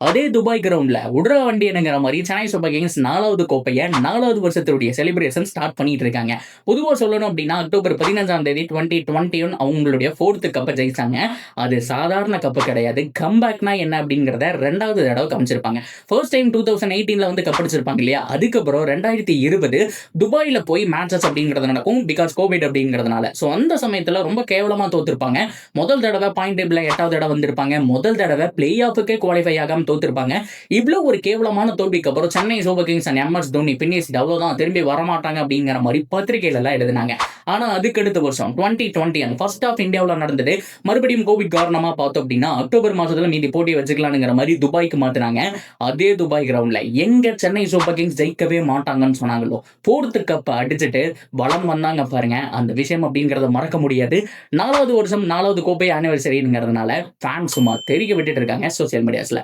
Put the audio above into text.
அதே துபாய் கிரவுண்ட்ல உட்ற வண்டியனுங்கிற மாதிரி சென்னை சூப்பர் கிங்ஸ் 4வது கோப்பையை 4வது வருஷத்துடைய செலிப்ரேஷன் ஸ்டார்ட் பண்ணிட்டு இருக்காங்க. பொதுவாக சொல்லணும் அப்படின்னா அக்டோபர் 15ஆம் தேதி 2021 அவங்களுடைய 4th கப்பை ஜெயிச்சாங்க. அது சாதாரண கப்பு கிடையாது. கம்பேக்னா என்ன அப்படிங்கிறத 2வது தடவை காமிச்சிருப்பாங்க. ஃபர்ஸ்ட் டைம் 2018ல வந்து கப்படிச்சிருப்பாங்க இல்லையா, அதுக்கப்புறம் 2020 துபாயில் போய் மேட்சஸ் அப்படிங்கிறது நடக்கும். பிகாஸ் கோவிட் அப்படிங்கிறதுனால. ஸோ அந்த சமயத்தில் ரொம்ப கேவலமாக தோத்துருப்பாங்க. முதல் தடவை பாயிண்ட் டேபிள் 8வது இடம் வந்திருப்பாங்க. முதல் தடவை பிளே ஆஃபுக்கே குவாலிஃபை ஆகாம தோத்துருப்பாங்க. இவ்வளவு ஒரு கேவலமான தோல்விக்கு அப்புறம் Chennai super kings and MS Dhoni finish அவ்வளவுதான், திரும்பி வரமாட்டாங்க அப்படிங்கிற மாதிரி பத்திரிகையில எல்லாம் எழுதினாங்க. ஆனா அதுக்கு அடுத்த வருஷம் 2020 ஃபர்ஸ்ட் ஆஃப் இந்தியாவில் நடந்தது. மறுபடியும் கோவிட் காரணமா பார்த்தோம் அப்படின்னா அக்டோபர் மாசத்துல மீதி போட்டியை வச்சுக்கலாம்ங்கிற மாதிரி துபாய்க்கு மாத்தினாங்க. அதே துபாய் கிரவுண்ட்ல எங்க சென்னை சூப்பர் கிங்ஸ் ஜெயிக்கவே மாட்டாங்கன்னு சொன்னாங்களோ, 4th கப் அடிச்சுட்டு வளம் வந்தாங்க பாருங்க. அந்த விஷயம் அப்படிங்கறத மறக்க முடியாது. 4வது வருஷம் 4வது கோப்பை ஆனிவர்சரிங்கிறதுனால ஃபேன்ஸ் சும்மா தெரிய விட்டுட்டு இருக்காங்க சோசியல் மீடியாஸ்ல.